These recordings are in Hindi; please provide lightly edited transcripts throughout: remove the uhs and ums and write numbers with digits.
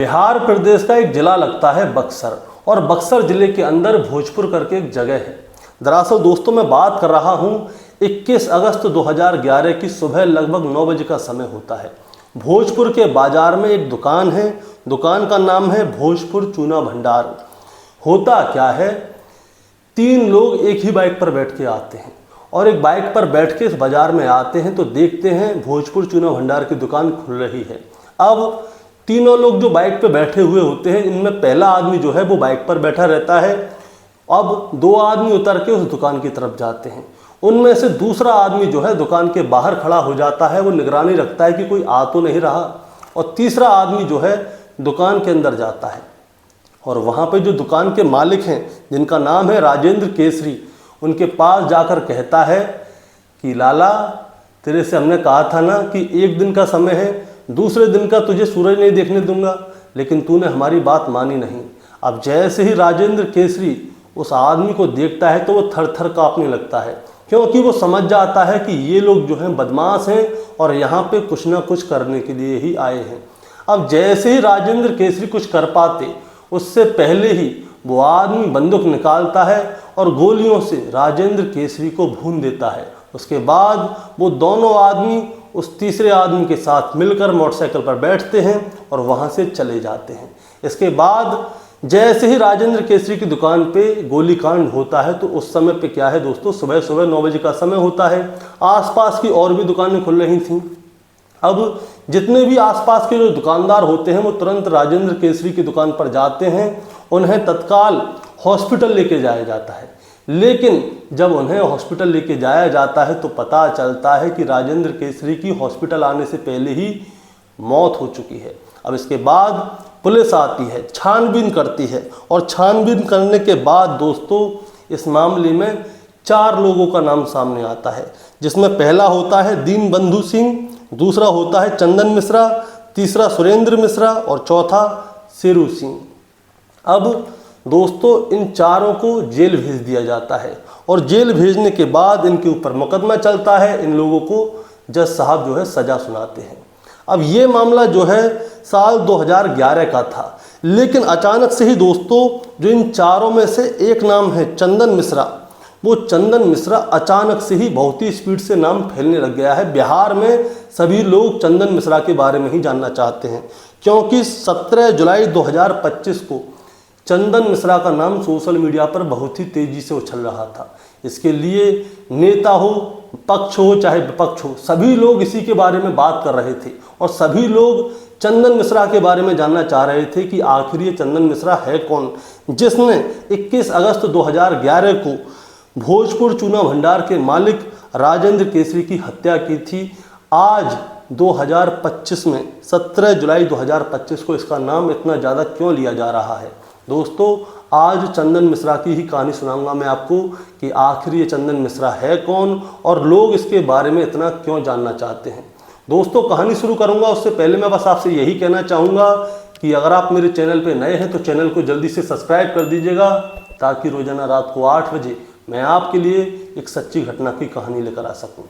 बिहार प्रदेश का एक जिला लगता है बक्सर, और बक्सर जिले के अंदर भोजपुर करके एक जगह है। दरअसल दोस्तों मैं बात कर रहा हूँ 21 अगस्त 2011 की सुबह लगभग 9 बजे का समय होता है। भोजपुर के बाजार में एक दुकान है, दुकान का नाम है भोजपुर चूना भंडार। होता क्या है, 3 लोग एक ही बाइक पर बैठ के आते हैं और एक बाइक पर बैठ के इस बाजार में आते हैं तो देखते हैं भोजपुर चूना भंडार की दुकान खुल रही है। अब तीनों लोग जो बाइक पे बैठे हुए होते हैं, इनमें पहला आदमी जो है वो बाइक पर बैठा रहता है। अब 2 आदमी उतर के उस दुकान की तरफ जाते हैं। उनमें से दूसरा आदमी जो है दुकान के बाहर खड़ा हो जाता है, वो निगरानी रखता है कि कोई आ तो नहीं रहा। और तीसरा आदमी जो है दुकान के अंदर जाता है और वहाँ पे जो दुकान के मालिक हैं, जिनका नाम है राजेंद्र केसरी, उनके पास जाकर कहता है कि लाला, तेरे से हमने कहा था ना कि 1 दिन का समय है, दूसरे दिन का तुझे सूरज नहीं देखने दूंगा, लेकिन तूने हमारी बात मानी नहीं। अब जैसे ही राजेंद्र केसरी उस आदमी को देखता है तो वो थर थर कांपने लगता है, क्योंकि वो समझ जाता है कि ये लोग जो हैं बदमाश हैं और यहाँ पे कुछ ना कुछ करने के लिए ही आए हैं। अब जैसे ही राजेंद्र केसरी कुछ कर पाते, उससे पहले ही वो आदमी बंदूक निकालता है और गोलियों से राजेंद्र केसरी को भून देता है। उसके बाद वो दोनों आदमी उस तीसरे आदमी के साथ मिलकर मोटरसाइकिल पर बैठते हैं और वहाँ से चले जाते हैं। इसके बाद जैसे ही राजेंद्र केसरी की दुकान पे गोलीकांड होता है तो उस समय पे क्या है दोस्तों, सुबह 9 बजे का समय होता है। आसपास की और भी दुकानें खुल रही थीं। अब जितने भी आसपास के जो दुकानदार होते हैं वो तुरंत राजेंद्र केसरी की दुकान पर जाते हैं। उन्हें तत्काल हॉस्पिटल लेके जाया जाता है, लेकिन जब उन्हें हॉस्पिटल लेके जाया जाता है तो पता चलता है कि राजेंद्र केसरी की हॉस्पिटल आने से पहले ही मौत हो चुकी है। अब इसके बाद पुलिस आती है, छानबीन करती है, और छानबीन करने के बाद दोस्तों इस मामले में 4 लोगों का नाम सामने आता है, जिसमें पहला होता है दीनबंधु सिंह, दूसरा होता है चंदन मिश्रा, तीसरा सुरेंद्र मिश्रा और चौथा शेरू सिंह। अब दोस्तों इन चारों को जेल भेज दिया जाता है और जेल भेजने के बाद इनके ऊपर मुकदमा चलता है। इन लोगों को जज साहब जो है सज़ा सुनाते हैं। अब ये मामला जो है साल 2011 का था, लेकिन अचानक से ही दोस्तों जो इन चारों में से एक नाम है चंदन मिश्रा, वो चंदन मिश्रा अचानक से ही बहुत ही स्पीड से नाम फैलने लग गया है। बिहार में सभी लोग चंदन मिश्रा के बारे में ही जानना चाहते हैं, क्योंकि 17 जुलाई 2025 को चंदन मिश्रा का नाम सोशल मीडिया पर बहुत ही तेज़ी से उछल रहा था। इसके लिए नेता हो, पक्ष हो चाहे विपक्ष हो, सभी लोग इसी के बारे में बात कर रहे थे और सभी लोग चंदन मिश्रा के बारे में जानना चाह रहे थे कि आखिर ये चंदन मिश्रा है कौन, जिसने 21 अगस्त 2011 को भोजपुर चूना भंडार के मालिक राजेंद्र केसरी की हत्या की थी। आज 2025 में 17 जुलाई 2025 को इसका नाम इतना ज़्यादा क्यों लिया जा रहा है? दोस्तों आज चंदन मिश्रा की ही कहानी सुनाऊंगा मैं आपको कि आखिर ये चंदन मिश्रा है कौन और लोग इसके बारे में इतना क्यों जानना चाहते हैं। दोस्तों कहानी शुरू करूंगा उससे पहले मैं बस आपसे यही कहना चाहूँगा कि अगर आप मेरे चैनल पे नए हैं तो चैनल को जल्दी से सब्सक्राइब कर दीजिएगा, ताकि रोजाना रात को 8 बजे मैं आपके लिए एक सच्ची घटना की कहानी लेकर आ सकूं।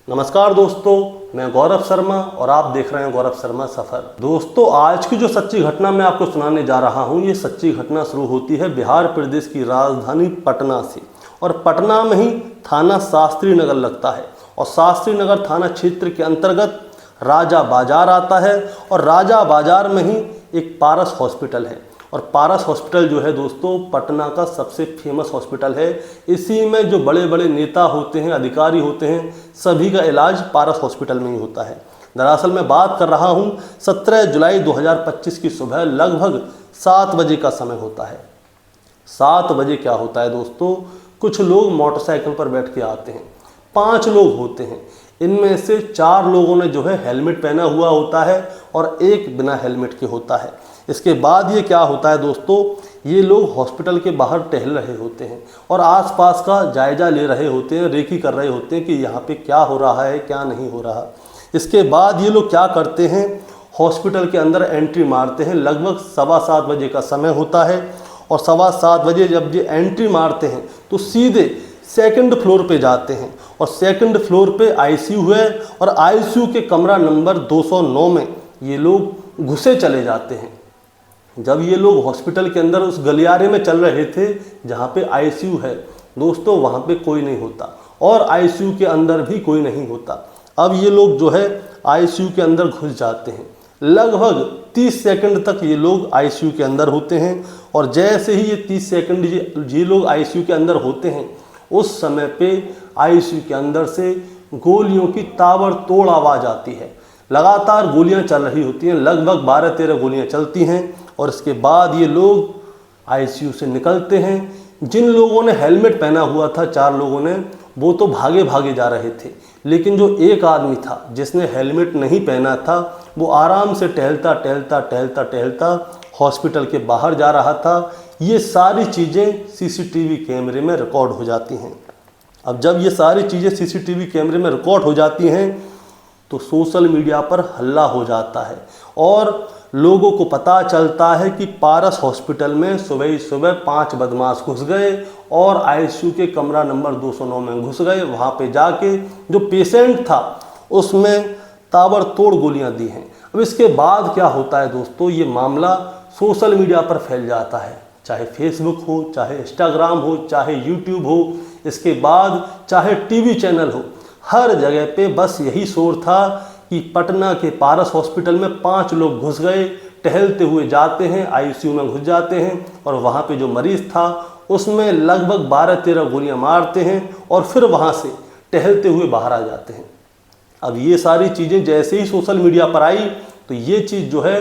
नमस्कार दोस्तों, मैं गौरव शर्मा और आप देख रहे हैं गौरव शर्मा सफ़र। दोस्तों आज की जो सच्ची घटना मैं आपको सुनाने जा रहा हूं, ये सच्ची घटना शुरू होती है बिहार प्रदेश की राजधानी पटना से, और पटना में ही थाना शास्त्री नगर लगता है और शास्त्री नगर थाना क्षेत्र के अंतर्गत राजा बाजार आता है और राजा बाजार में ही एक पारस हॉस्पिटल है। और पारस हॉस्पिटल जो है दोस्तों पटना का सबसे फेमस हॉस्पिटल है। इसी में जो बड़े बड़े नेता होते हैं, अधिकारी होते हैं, सभी का इलाज पारस हॉस्पिटल में ही होता है। दरअसल मैं बात कर रहा हूँ 17 जुलाई 2025 की सुबह लगभग 7 बजे का समय होता है। 7 बजे क्या होता है दोस्तों, कुछ लोग मोटरसाइकिल पर बैठ के आते हैं। 5 लोग होते हैं, इनमें से 4 लोगों ने जो है हेलमेट पहना हुआ होता है और एक बिना हेलमेट के होता है। इसके बाद ये क्या होता है दोस्तों, ये लोग हॉस्पिटल के बाहर टहल रहे होते हैं और आसपास का जायजा ले रहे होते हैं, रेकी कर रहे होते हैं कि यहाँ पे क्या हो रहा है क्या नहीं हो रहा। इसके बाद ये लोग क्या करते हैं, हॉस्पिटल के अंदर एंट्री मारते हैं। लगभग 7:15 बजे का समय होता है और 7:15 बजे जब ये एंट्री मारते हैं तो सीधे 2nd फ्लोर पे जाते हैं और 2nd फ्लोर पे आईसीयू है और आईसीयू के कमरा नंबर 209 में ये लोग घुसे चले जाते हैं। जब ये लोग हॉस्पिटल के अंदर उस गलियारे में चल रहे थे जहाँ पे आईसीयू है दोस्तों, वहाँ पे कोई नहीं होता और आईसीयू के अंदर भी कोई नहीं होता। अब ये लोग जो है आईसीयू के अंदर घुस जाते हैं। लगभग 30 सेकंड तक ये लोग आईसीयू के अंदर होते हैं और जैसे ही ये 30 सेकंड ये लोग आईसीयू के अंदर होते हैं, उस समय पे आईसीयू के अंदर से गोलियों की ताबड़तोड़ आवाज़ आती है। लगातार गोलियां चल रही होती हैं, लगभग 12-13 गोलियां चलती हैं और इसके बाद ये लोग आईसीयू से निकलते हैं। जिन लोगों ने हेलमेट पहना हुआ था, 4 लोगों ने, वो तो भागे भागे जा रहे थे, लेकिन जो एक आदमी था जिसने हेलमेट नहीं पहना था, वो आराम से टहलता हॉस्पिटल के बाहर जा रहा था। ये सारी चीज़ें सीसीटीवी कैमरे में रिकॉर्ड हो जाती हैं। अब जब ये सारी चीज़ें सीसीटीवी कैमरे में रिकॉर्ड हो जाती हैं तो सोशल मीडिया पर हल्ला हो जाता है और लोगों को पता चलता है कि पारस हॉस्पिटल में सुबह ही सुबह 5 बदमाश घुस गए और आईसीयू के कमरा नंबर 209 में घुस गए। वहाँ पे जाके जो पेशेंट था उसमें ताबड़तोड़ गोलियां दी हैं। अब इसके बाद क्या होता है दोस्तों, ये मामला सोशल मीडिया पर फैल जाता है, चाहे फेसबुक हो, चाहे इंस्टाग्राम हो, चाहे यूट्यूब हो, इसके बाद चाहे टीवी चैनल हो, हर जगह पे बस यही शोर था कि पटना के पारस हॉस्पिटल में 5 लोग घुस गए, टहलते हुए जाते हैं, आईसीयू में घुस जाते हैं और वहाँ पे जो मरीज़ था उसमें लगभग 12-13 गोलियां मारते हैं और फिर वहाँ से टहलते हुए बाहर आ जाते हैं। अब ये सारी चीज़ें जैसे ही सोशल मीडिया पर आई तो ये चीज़ जो है,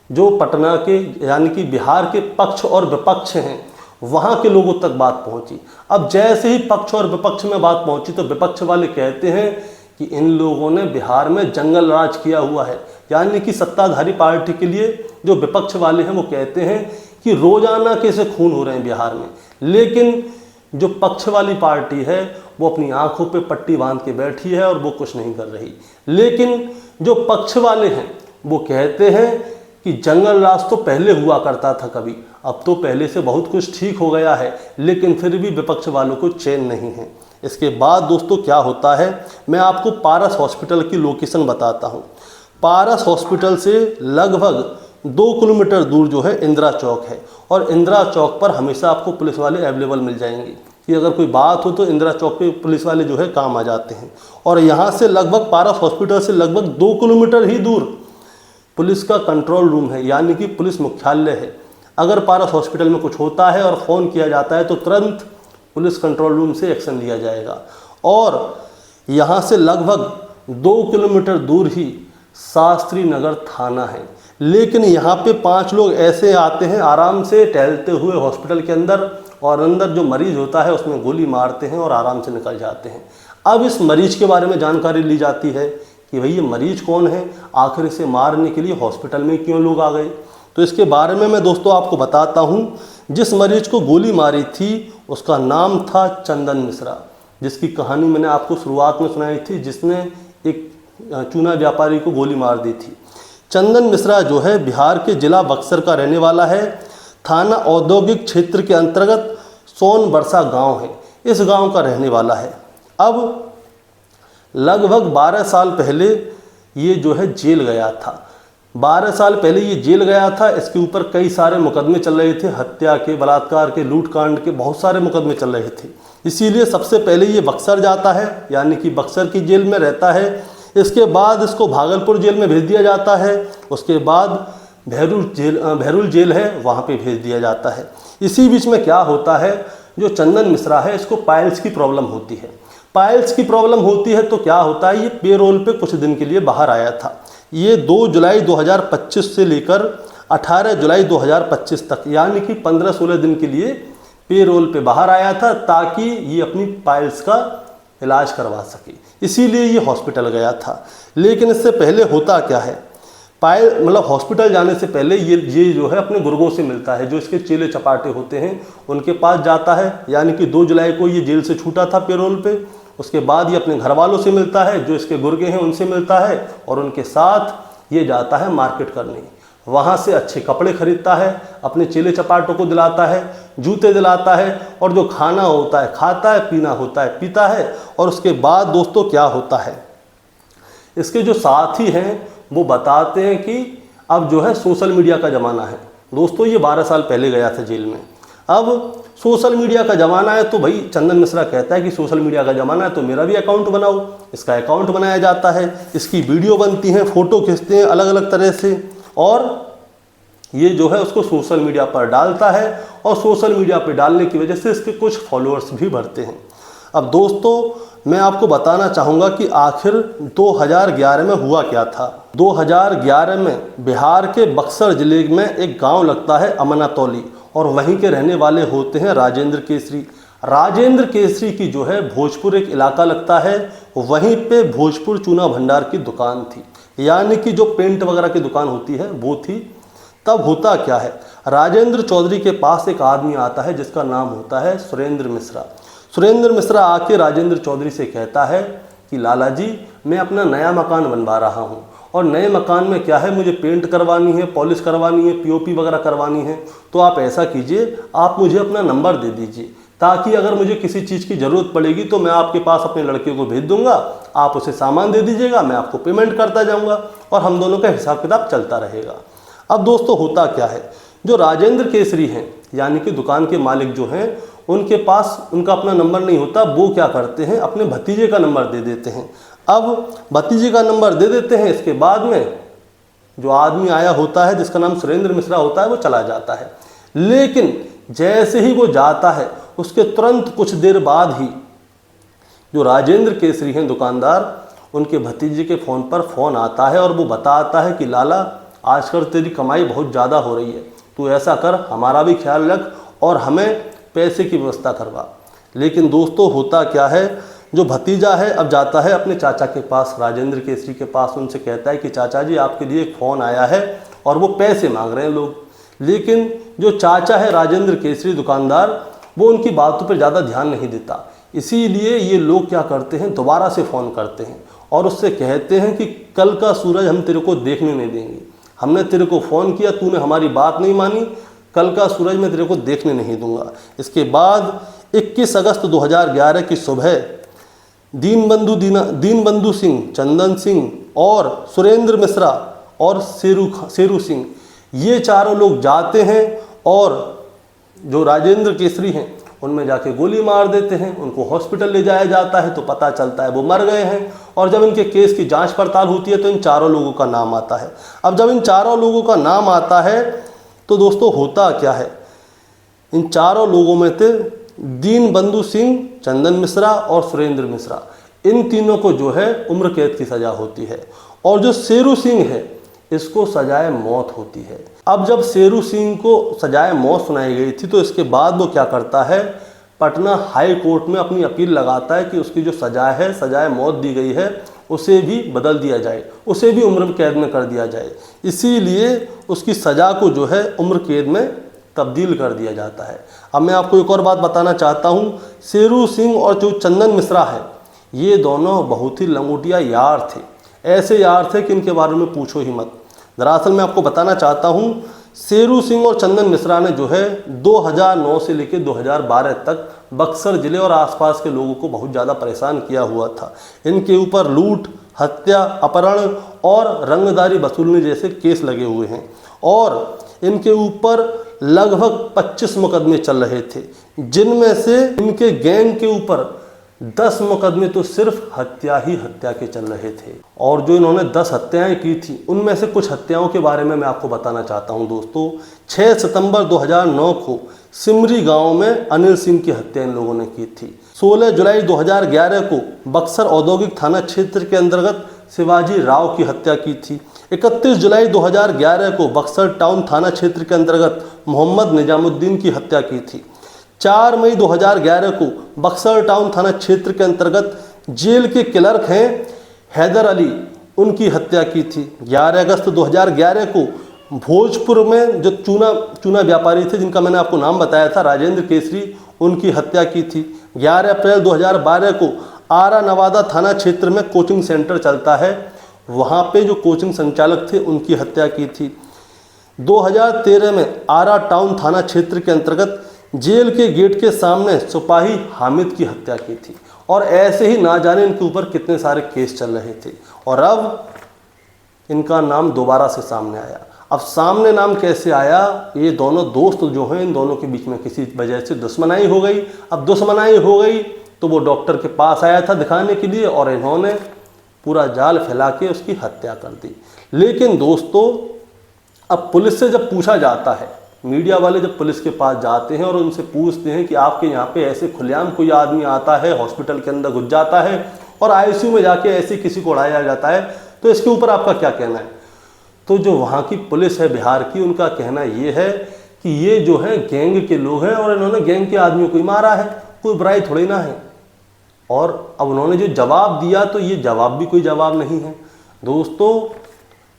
जो पटना के यानी कि बिहार के पक्ष और विपक्ष हैं, वहाँ के लोगों तक बात पहुँची। अब जैसे ही पक्ष और विपक्ष में बात पहुँची तो विपक्ष वाले कहते हैं कि इन लोगों ने बिहार में जंगल राज किया हुआ है, यानी कि सत्ताधारी पार्टी के लिए जो विपक्ष वाले हैं वो कहते हैं कि रोजाना कैसे खून हो रहे हैं बिहार में, लेकिन जो पक्ष वाली पार्टी है वो अपनी आंखों पे पट्टी बांध के बैठी है और वो कुछ नहीं कर रही। लेकिन जो पक्ष वाले हैं वो कहते हैं कि जंगल राज तो पहले हुआ करता था कभी, अब तो पहले से बहुत कुछ ठीक हो गया है, लेकिन फिर भी विपक्ष वालों को चैन नहीं है। इसके बाद दोस्तों क्या होता है, मैं आपको पारस हॉस्पिटल की लोकेशन बताता हूँ। पारस हॉस्पिटल से लगभग 2 किलोमीटर दूर जो है इंदिरा चौक है और इंदिरा चौक पर हमेशा आपको पुलिस वाले अवेलेबल मिल जाएंगे कि अगर कोई बात हो तो इंदिरा चौक पे पुलिस वाले जो है काम आ जाते हैं। और यहाँ से लगभग पारस हॉस्पिटल से लगभग 2 किलोमीटर ही दूर पुलिस का कंट्रोल रूम है, यानी कि पुलिस मुख्यालय है। अगर पारस हॉस्पिटल में कुछ होता है और फ़ोन किया जाता है तो तुरंत पुलिस कंट्रोल रूम से एक्शन लिया जाएगा। और यहाँ से लगभग 2 किलोमीटर दूर ही शास्त्री नगर थाना है, लेकिन यहाँ पे 5 लोग ऐसे आते हैं आराम से टहलते हुए हॉस्पिटल के अंदर और अंदर जो मरीज़ होता है उसमें गोली मारते हैं और आराम से निकल जाते हैं। अब इस मरीज के बारे में जानकारी ली जाती है कि भाई ये मरीज कौन है, आखिर इसे मारने के लिए हॉस्पिटल में क्यों लोग आ गए। तो इसके बारे में मैं दोस्तों आपको बताता हूँ। जिस मरीज को गोली मारी थी उसका नाम था चंदन मिश्रा, जिसकी कहानी मैंने आपको शुरुआत में सुनाई थी, जिसने एक चूना व्यापारी को गोली मार दी थी। चंदन मिश्रा जो है बिहार के जिला बक्सर का रहने वाला है। थाना औद्योगिक क्षेत्र के अंतर्गत सोनबरसा गांव है, इस गांव का रहने वाला है। अब लगभग 12 साल पहले ये जो है जेल गया था। 12 साल पहले ये जेल गया था। इसके ऊपर कई सारे मुकदमे चल रहे थे, हत्या के, बलात्कार के, लूटकांड के, बहुत सारे मुकदमे चल रहे थे। इसीलिए सबसे पहले ये बक्सर जाता है, यानी कि बक्सर की जेल में रहता है। इसके बाद इसको भागलपुर जेल में भेज दिया जाता है। उसके बाद भैरुल जेल है, वहाँ पे भेज दिया जाता है। इसी बीच में क्या होता है, जो चंदन मिश्रा है इसको पाइल्स की प्रॉब्लम होती है। पाइल्स की प्रॉब्लम होती है तो क्या होता है, ये पेरोल पे कुछ दिन के लिए बाहर आया था। ये 2 जुलाई 2025 से लेकर 18 जुलाई 2025 तक, यानी कि 15-16 दिन के लिए पेरोल पे बाहर आया था ताकि ये अपनी पाइल्स का इलाज करवा सके, इसीलिए ये हॉस्पिटल गया था। लेकिन इससे पहले होता क्या है, मतलब हॉस्पिटल जाने से पहले ये जो है अपने गुर्गों से मिलता है, जो इसके चेले चपाटे होते हैं उनके पास जाता है। यानी कि 2 जुलाई को ये जेल से छूटा था पेरोल पे। उसके बाद ये अपने घर वालों से मिलता है, जो इसके गुर्गे हैं उनसे मिलता है और उनके साथ ये जाता है मार्केट करने। वहाँ से अच्छे कपड़े खरीदता है, अपने चेले चपाटों को दिलाता है, जूते दिलाता है और जो खाना होता है खाता है, पीना होता है पीता है। और उसके बाद दोस्तों क्या होता है, इसके जो साथी हैं वो बताते हैं कि अब जो है सोशल मीडिया का ज़माना है, दोस्तों ये 12 साल पहले गया था जेल में। अब सोशल मीडिया का ज़माना है तो भाई चंदन मिश्रा कहता है कि सोशल मीडिया का ज़माना है तो मेरा भी अकाउंट बनाओ। इसका अकाउंट बनाया जाता है, इसकी वीडियो बनती हैं, फ़ोटो खींचते हैं अलग अलग तरह से, और ये जो है उसको सोशल मीडिया पर डालता है और सोशल मीडिया पर डालने की वजह से इसके कुछ फॉलोअर्स भी बढ़ते हैं। अब दोस्तों मैं आपको बताना चाहूँगा कि आखिर 2011 में हुआ क्या था। 2011 में बिहार के बक्सर ज़िले में एक गांव लगता है अमनातौली, और वहीं के रहने वाले होते हैं राजेंद्र केसरी। राजेंद्र केसरी की जो है भोजपुर एक इलाका लगता है, वहीं पे भोजपुर चूना भंडार की दुकान थी, यानी कि जो पेंट वगैरह की दुकान होती है वो थी। तब होता क्या है, राजेंद्र चौधरी के पास एक आदमी आता है जिसका नाम होता है सुरेंद्र मिश्रा। सुरेंद्र मिश्रा आके राजेंद्र चौधरी से कहता है कि लाला जी मैं अपना नया मकान बनवा रहा हूँ, और नए मकान में क्या है मुझे पेंट करवानी है, पॉलिश करवानी है, पीओपी वगैरह करवानी है। तो आप ऐसा कीजिए, आप मुझे अपना नंबर दे दीजिए, ताकि अगर मुझे किसी चीज़ की ज़रूरत पड़ेगी तो मैं आपके पास अपने लड़के को भेज दूंगा, आप उसे सामान दे दीजिएगा, मैं आपको पेमेंट करता जाऊँगा और हम दोनों का हिसाब किताब चलता रहेगा। अब दोस्तों होता क्या है, जो राजेंद्र केसरी हैं यानी कि दुकान के मालिक जो हैं, उनके पास उनका अपना नंबर नहीं होता। वो क्या करते हैं, अपने भतीजे का नंबर दे देते हैं। अब भतीजे का नंबर दे देते हैं, इसके बाद में जो आदमी आया होता है जिसका नाम सुरेंद्र मिश्रा होता है वो चला जाता है। लेकिन जैसे ही वो जाता है उसके तुरंत कुछ देर बाद ही जो राजेंद्र केसरी हैं दुकानदार, उनके भतीजे के फ़ोन पर फ़ोन आता है और वो बताता है कि लाला आजकल तेरी कमाई बहुत ज़्यादा हो रही है, तू ऐसा कर हमारा भी ख्याल रख और हमें पैसे की व्यवस्था करवा। लेकिन दोस्तों होता क्या है, जो भतीजा है अब जाता है अपने चाचा के पास, राजेंद्र केसरी के पास, उनसे कहता है कि चाचा जी आपके लिए एक फ़ोन आया है और वो पैसे मांग रहे हैं लोग। लेकिन जो चाचा है राजेंद्र केसरी दुकानदार, वो उनकी बातों पर ज़्यादा ध्यान नहीं देता। इसीलिए ये लोग क्या करते हैं, दोबारा से फ़ोन करते हैं और उससे कहते हैं कि कल का सूरज हम तेरे को देखने नहीं देंगे, हमने तेरे को फ़ोन किया, तूने हमारी बात नहीं मानी, कल का सूरज मैं तेरे को देखने नहीं दूंगा। इसके बाद 21 अगस्त 2011 की सुबह दीनबंधु सिंह, चंदन सिंह और सुरेंद्र मिश्रा और शेरू सिंह, ये चारों लोग जाते हैं और जो राजेंद्र केसरी हैं उनमें जाके गोली मार देते हैं। उनको हॉस्पिटल ले जाया जाता है तो पता चलता है वो मर गए हैं, और जब इनके केस की जांच पड़ताल होती है तो इन चारों लोगों का नाम आता है। अब जब इन चारों लोगों का नाम आता है तो दोस्तों होता क्या है, इन चारों लोगों में थे दीनबंधु सिंह, चंदन मिश्रा और सुरेंद्र मिश्रा, इन तीनों को जो है उम्र कैद की सज़ा होती है, और जो शेरू सिंह है इसको सजाए मौत होती है। अब जब शेरू सिंह को सजाए मौत सुनाई गई थी तो इसके बाद वो क्या करता है, पटना हाई कोर्ट में अपनी अपील लगाता है कि उसकी जो सजा है, सजाए मौत दी गई है, उसे भी बदल दिया जाए, उसे भी उम्र कैद में कर दिया जाए। इसीलिए उसकी सज़ा को जो है उम्र कैद में तब्दील कर दिया जाता है। अब मैं आपको एक और बात बताना चाहता हूँ, शेरू सिंह और जो चंदन मिश्रा है, ये दोनों बहुत ही लंगोटिया यार थे, ऐसे यार थे कि इनके बारे में पूछो ही मत। दरअसल मैं आपको बताना चाहता हूँ, शेरू सिंह और चंदन मिश्रा ने जो है 2009 से लेकर 2012 तक बक्सर ज़िले और आसपास के लोगों को बहुत ज़्यादा परेशान किया हुआ था। इनके ऊपर लूट, हत्या, अपहरण और रंगदारी वसूलने जैसे केस लगे हुए हैं, और इनके ऊपर लगभग 25 मुकदमे चल रहे थे, जिनमें से इनके गैंग के ऊपर 10 मुकदमे तो सिर्फ हत्या के चल रहे थे। और जो इन्होंने 10 हत्याएं की थी, उनमें से कुछ हत्याओं के बारे में मैं आपको बताना चाहता हूं दोस्तों। 6 सितंबर 2009 को सिमरी गांव में अनिल सिंह की हत्या इन लोगों ने की थी। 16 जुलाई 2011 को बक्सर औद्योगिक थाना क्षेत्र के अंतर्गत शिवाजी राव की हत्या की थी। 31 जुलाई 2011 को बक्सर टाउन थाना क्षेत्र के अंतर्गत मोहम्मद निजामुद्दीन की हत्या की थी। 4 मई 2011 को बक्सर टाउन थाना क्षेत्र के अंतर्गत जेल के क्लर्क हैं हैदर अली, उनकी हत्या की थी। 11 अगस्त 2011 को भोजपुर में जो चूना व्यापारी थे, जिनका मैंने आपको नाम बताया था, राजेंद्र केसरी, उनकी हत्या की थी। 11 अप्रैल 2012 को आरा नवादा थाना क्षेत्र में कोचिंग सेंटर चलता है, वहाँ पे जो कोचिंग संचालक थे उनकी हत्या की थी। 2013 में आरा टाउन थाना क्षेत्र के अंतर्गत जेल के गेट के सामने सिपाही हामिद की हत्या की थी। और ऐसे ही ना जाने इनके ऊपर कितने सारे केस चल रहे थे, और अब इनका नाम दोबारा से सामने आया। अब सामने नाम कैसे आया, ये दोनों दोस्त जो हैं इन दोनों के बीच में किसी वजह से दुश्मनाई हो गई। अब दुश्मनाई हो गई तो वो डॉक्टर के पास आया था दिखाने के लिए और इन्होंने पूरा जाल फैला के उसकी हत्या कर दी। लेकिन दोस्तों अब पुलिस से जब पूछा जाता है, मीडिया वाले जब पुलिस के पास जाते हैं और उनसे पूछते हैं कि आपके यहाँ पे ऐसे खुलेआम कोई आदमी आता है, हॉस्पिटल के अंदर घुस जाता है और आईसीयू में जाके ऐसे किसी को उड़ाया जाता है, तो इसके ऊपर आपका क्या कहना है। तो जो वहाँ की पुलिस है बिहार की, उनका कहना ये है कि ये जो है गैंग के लोग हैं और इन्होंने गैंग के आदमियों को ही मारा है, कोई बुराई थोड़ी ना है। और अब उन्होंने जो जवाब दिया तो ये जवाब भी कोई जवाब नहीं है दोस्तों।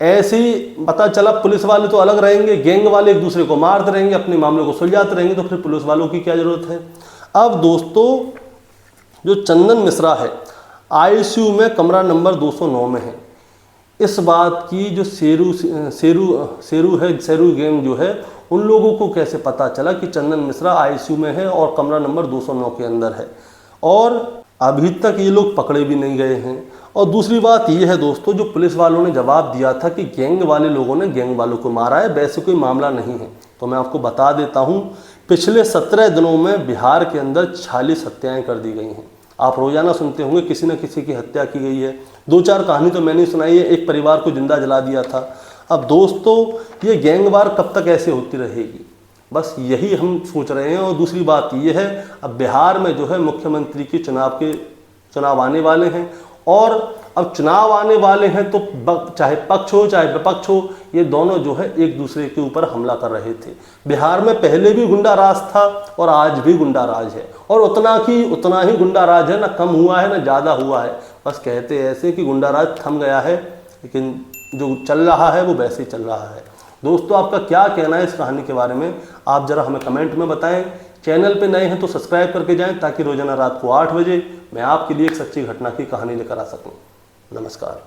ऐसे ही पता चला पुलिस वाले तो अलग रहेंगे, गैंग वाले एक दूसरे को मारते रहेंगे, अपने मामलों को सुलझाते रहेंगे, तो फिर पुलिस वालों की क्या जरूरत है। अब दोस्तों जो चंदन मिश्रा है आईसीयू में कमरा नंबर 209 में है। इस बात की जो शेरू गैंग जो है उन लोगों को कैसे पता चला कि चंदन मिश्रा आईसीयू में है और कमरा नंबर 209 के अंदर है, और अभी तक ये लोग पकड़े भी नहीं गए हैं। और दूसरी बात ये है दोस्तों, जो पुलिस वालों ने जवाब दिया था कि गैंग वाले लोगों ने गैंग वालों को मारा है, वैसे कोई मामला नहीं है। तो मैं आपको बता देता हूँ, पिछले 17 दिनों में बिहार के अंदर 46 हत्याएं कर दी गई हैं। आप रोजाना सुनते होंगे किसी न किसी की हत्या की गई है। 2-4 कहानी तो मैंने सुनाई है, एक परिवार को जिंदा जला दिया था। अब दोस्तों ये गैंगवार कब तक ऐसे होती रहेगी, बस यही हम सोच रहे हैं। और दूसरी बात ये है, अब बिहार में जो है मुख्यमंत्री के चुनाव आने वाले हैं, और अब चुनाव आने वाले हैं तो चाहे पक्ष हो चाहे विपक्ष हो, ये दोनों जो है एक दूसरे के ऊपर हमला कर रहे थे। बिहार में पहले भी गुंडा राज था और आज भी गुंडा राज है, और उतना ही गुंडा राज है, ना कम हुआ है ना ज़्यादा हुआ है। बस कहते ऐसे कि गुंडा राज थम गया है, लेकिन जो चल रहा है वो वैसे ही चल रहा है। दोस्तों आपका क्या कहना है इस कहानी के बारे में, आप ज़रा हमें कमेंट में बताएं। चैनल पे नए हैं तो सब्सक्राइब करके जाएं, ताकि रोजाना रात को 8 बजे मैं आपके लिए एक सच्ची घटना की कहानी लेकर आ सकूं। नमस्कार।